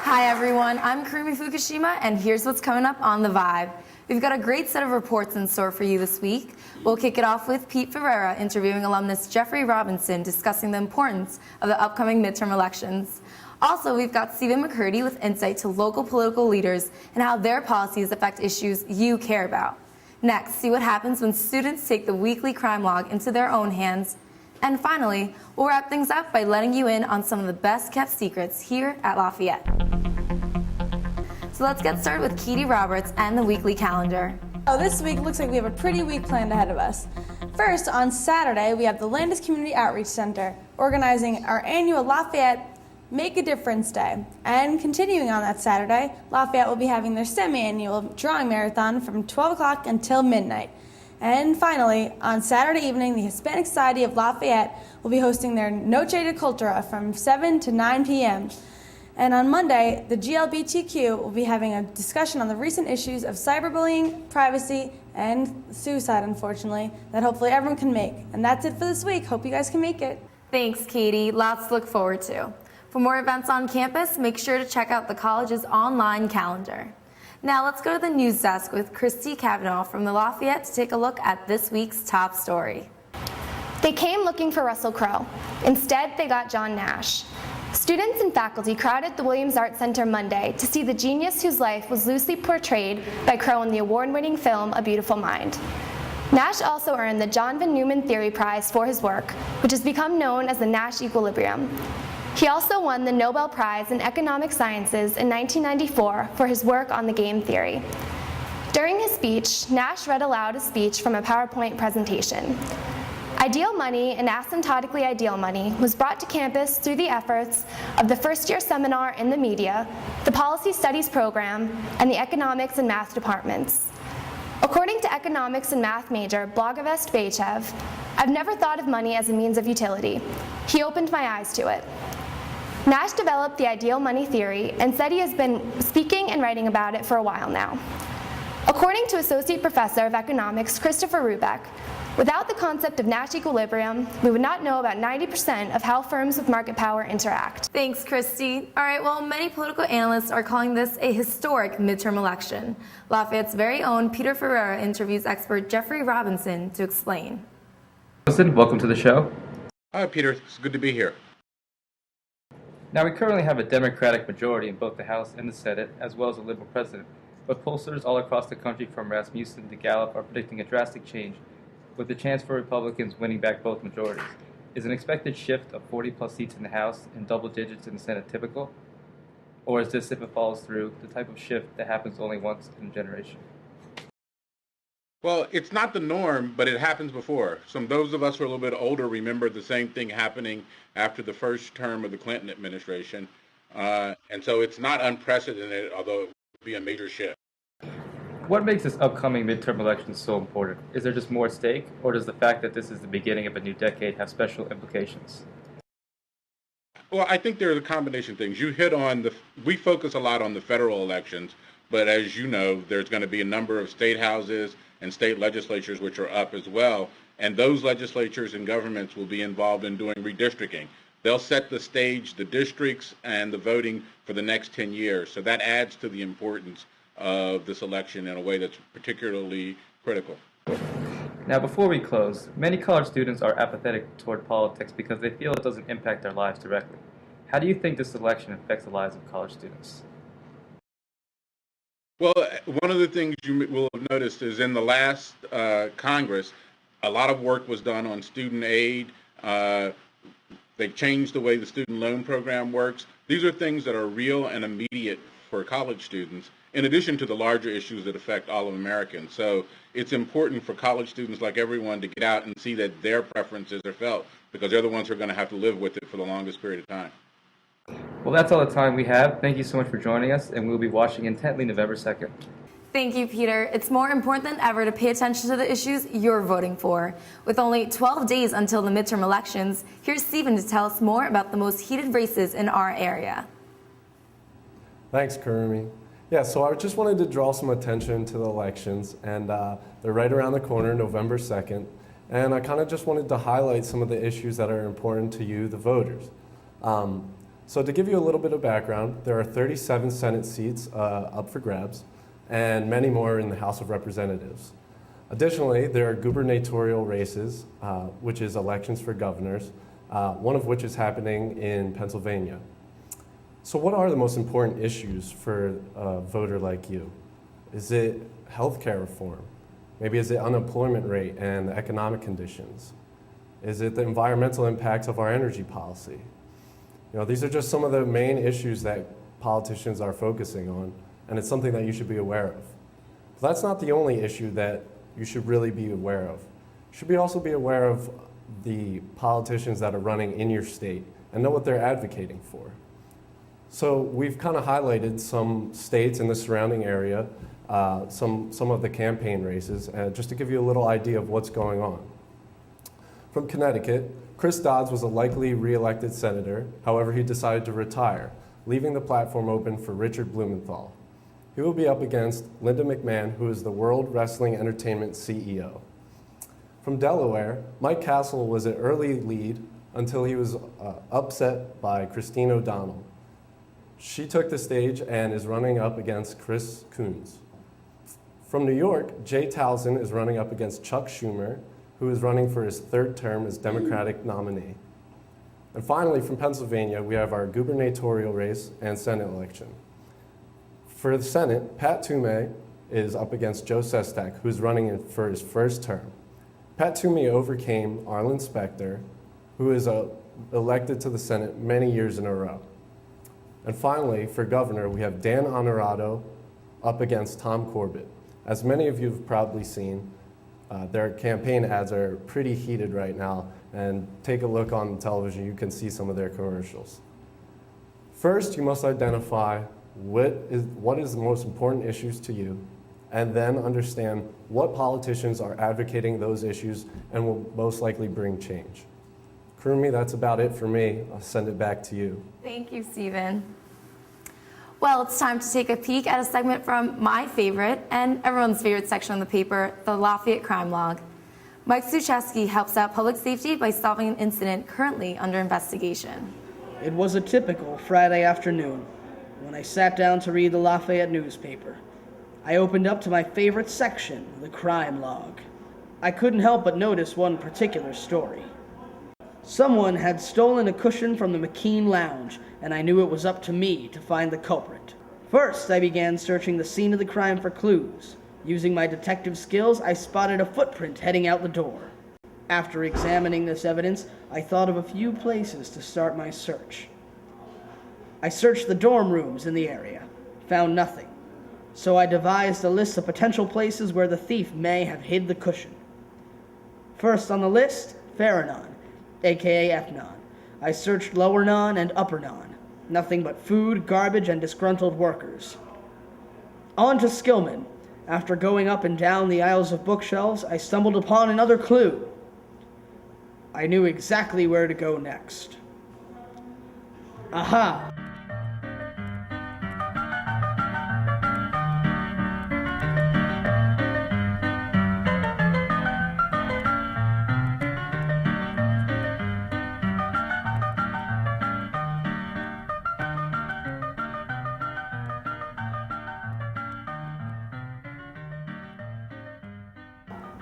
Hi everyone, I'm Kurumi Fukushima, and here's what's coming up on The Vibe. We've got a great set of reports in store for you this week. We'll kick it off with Pete Ferrara interviewing alumnus Jeffrey Robinson, discussing the importance of the upcoming midterm elections. Also, we've got Stephen Macurdy with insight to local political leaders and how their policies affect issues you care about. Next, see what happens when students take the weekly crime log into their own hands. And finally, we'll wrap things up by letting you in on some of the best kept secrets here at Lafayette. So let's get started with Katie Roberts and the weekly calendar. This week looks like we have a pretty week planned ahead of us. First, on Saturday, we have the Landis Community Outreach Center organizing our annual Lafayette Make a Difference Day. And continuing on that Saturday, Lafayette will be having their semi-annual drawing marathon from 12 o'clock until midnight. And finally, on Saturday evening, the Hispanic Society of Lafayette will be hosting their Noche de Cultura from 7 to 9 p.m. And on Monday, the GLBTQ will be having a discussion on the recent issues of cyberbullying, privacy, and suicide, unfortunately, that hopefully everyone can make. And that's it for this week. Hope you guys can make it. Thanks, Katie. Lots to look forward to. For more events on campus, make sure to check out the college's online calendar. Now let's go to the news desk with Kristie Cavanagh from the Lafayette to take a look at this week's top story. They came looking for Russell Crowe. Instead, they got John Nash. Students and faculty crowded the Williams Art Center Monday to see the genius whose life was loosely portrayed by Crowe in the award-winning film A Beautiful Mind. Nash also earned the John von Neumann Theory Prize for his work, which has become known as the Nash Equilibrium. He also won the Nobel Prize in Economic Sciences in 1994 for his work on the game theory. During his speech, Nash read aloud a speech from a PowerPoint presentation. Ideal Money and Asymptotically Ideal Money was brought to campus through the efforts of the first-year seminar in the media, the Policy Studies program, and the Economics and Math departments. According to economics and math major Blagojevich Beychev, I've never thought of money as a means of utility. He opened my eyes to it. Nash developed the ideal money theory and said he has been speaking and writing about it for a while now. According to Associate Professor of Economics Christopher Rubeck, without the concept of Nash equilibrium, we would not know about 90% of how firms with market power interact. Thanks, Kristie. All right, well, many political analysts are calling this a historic midterm election. Lafayette's very own Peter Ferrara interviews expert Jeffrey Robinson to explain. Welcome to the show. Hi, Peter. It's good to be here. Now, we currently have a Democratic majority in both the House and the Senate, as well as a liberal president. But pollsters all across the country, from Rasmussen to Gallup, are predicting a drastic change, with the chance for Republicans winning back both majorities. Is an expected shift of 40-plus seats in the House and double digits in the Senate typical? Or is this, if it follows through, the type of shift that happens only once in a generation? Well, it's not the norm, but it happens before. Those of us who are a little bit older remember the same thing happening after the first term of the Clinton administration. And so it's not unprecedented, although it would be a major shift. What makes this upcoming midterm election so important? Is there just more at stake, or does the fact that this is the beginning of a new decade have special implications? Well, I think there's a combination of things. You hit on we focus a lot on the federal elections, but as you know, there's going to be a number of state houses and state legislatures which are up as well, and those legislatures and governments will be involved in doing redistricting. They'll set the stage, the districts, and the voting for the next 10 years. So that adds to the importance of this election in a way that's particularly critical. Now, before we close, many college students are apathetic toward politics because they feel it doesn't impact their lives directly. How do you think this election affects the lives of college students? Well, one of the things you will have noticed is in the last Congress, a lot of work was done on student aid. They changed the way the student loan program works. These are things that are real and immediate for college students, in addition to the larger issues that affect all of Americans. So it's important for college students, like everyone, to get out and see that their preferences are felt, because they're the ones who are going to have to live with it for the longest period of time. Well, that's all the time we have. Thank you so much for joining us, and we'll be watching intently November 2nd. Thank you, Peter. It's more important than ever to pay attention to the issues you're voting for. With only 12 days until the midterm elections, here's Stephen to tell us more about the most heated races in our area. Thanks, Kurumi. Yeah, so I just wanted to draw some attention to the elections, and they're right around the corner, November 2nd. And I kind of just wanted to highlight some of the issues that are important to you, the voters. So to give you a little bit of background, there are 37 Senate seats up for grabs, and many more in the House of Representatives. Additionally, there are gubernatorial races, which is elections for governors, one of which is happening in Pennsylvania. So what are the most important issues for a voter like you? Is it healthcare reform? Maybe is it unemployment rate and the economic conditions? Is it the environmental impacts of our energy policy? You know, these are just some of the main issues that politicians are focusing on, and it's something that you should be aware of. But that's not the only issue that you should really be aware of. You should also be aware of the politicians that are running in your state and know what they're advocating for. So we've kind of highlighted some states in the surrounding area, some of the campaign races, just to give you a little idea of what's going on. From Connecticut, Chris Dodds was a likely re-elected senator. However, he decided to retire, leaving the platform open for Richard Blumenthal. He will be up against Linda McMahon, who is the World Wrestling Entertainment CEO. From Delaware, Mike Castle was an early lead until he was upset by Christine O'Donnell. She took the stage and is running up against Chris Coons. From New York, Jay Towson is running up against Chuck Schumer, who is running for his third term as Democratic nominee. And finally, from Pennsylvania, we have our gubernatorial race and Senate election. For the Senate, Pat Toomey is up against Joe Sestak, who's running for his first term. Pat Toomey overcame Arlen Specter, who is elected to the Senate many years in a row. And finally, for governor, we have Dan Honorado up against Tom Corbett. As many of you have probably seen, their campaign ads are pretty heated right now, and take a look on television, you can see some of their commercials. First, you must identify what is the most important issues to you, and then understand what politicians are advocating those issues and will most likely bring change. Kurumi, that's about it for me. I'll send it back to you. Thank you, Stephen. Well, it's time to take a peek at a segment from my favorite and everyone's favorite section on the paper, the Lafayette Crime Log. Mike Suchesky helps out public safety by solving an incident currently under investigation. It was a typical Friday afternoon when I sat down to read the Lafayette newspaper. I opened up to my favorite section, the crime log. I couldn't help but notice one particular story. Someone had stolen a cushion from the McKean Lounge, and I knew it was up to me to find the culprit. First, I began searching the scene of the crime for clues. Using my detective skills, I spotted a footprint heading out the door. After examining this evidence, I thought of a few places to start my search. I searched the dorm rooms in the area, found nothing. So I devised a list of potential places where the thief may have hid the cushion. First on the list, Farranon, aka Fnon. I searched Lower Non and Upper Non. Nothing but food, garbage, and disgruntled workers. On to Skillman. After going up and down the aisles of bookshelves, I stumbled upon another clue. I knew exactly where to go next. Aha!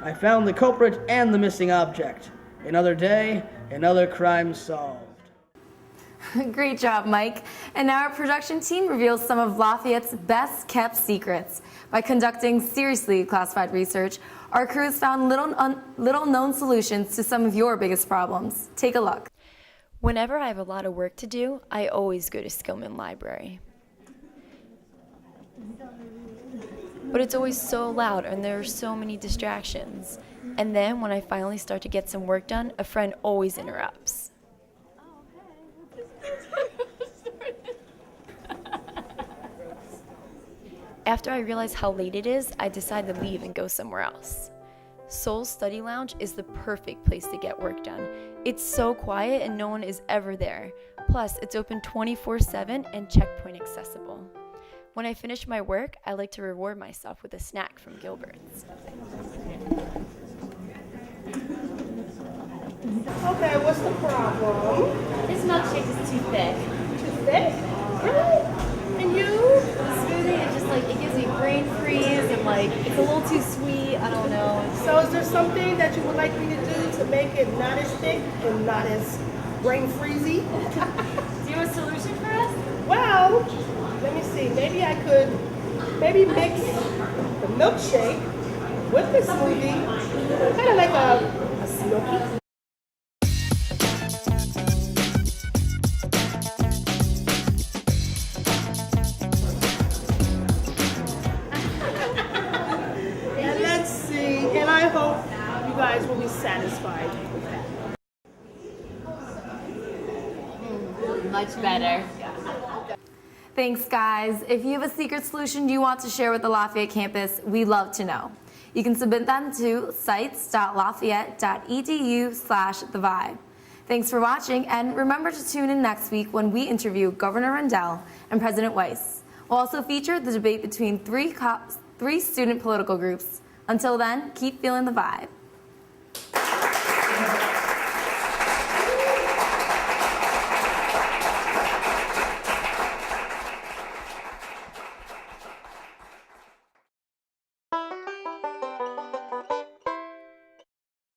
I found the culprit and the missing object. Another day, another crime solved. Great job, Mike. And now our production team reveals some of Lafayette's best kept secrets. By conducting seriously classified research, our crew has found little known solutions to some of your biggest problems. Take a look. Whenever I have a lot of work to do, I always go to Skillman Library. But it's always so loud and there are so many distractions. And then when I finally start to get some work done, a friend always interrupts. After I realize how late it is, I decide to leave and go somewhere else. Soul's Study Lounge is the perfect place to get work done. It's so quiet and no one is ever there. Plus, it's open 24/7 and checkpoint accessible. When I finish my work, I like to reward myself with a snack from Gilbert's. Okay, what's the problem? This milkshake is too thick. Too thick? Really? And you? The smoothie is just like, it gives me brain freeze and like, it's a little too sweet. I don't know. So is there something that you would like me to do to make it not as thick and not as brain freezy? Do you have a solution for us? Well, let me see. Maybe I could mix the milkshake with the smoothie, kind of like a smoky. And let's see, and I hope you guys will be satisfied with that. Much better. Thanks, guys. If you have a secret solution you want to share with the Lafayette campus, we'd love to know. You can submit them to sites.lafayette.edu/thevibe. Thanks for watching, and remember to tune in next week when we interview Governor Rendell and President Weiss. We'll also feature the debate between three student political groups. Until then, keep feeling the vibe.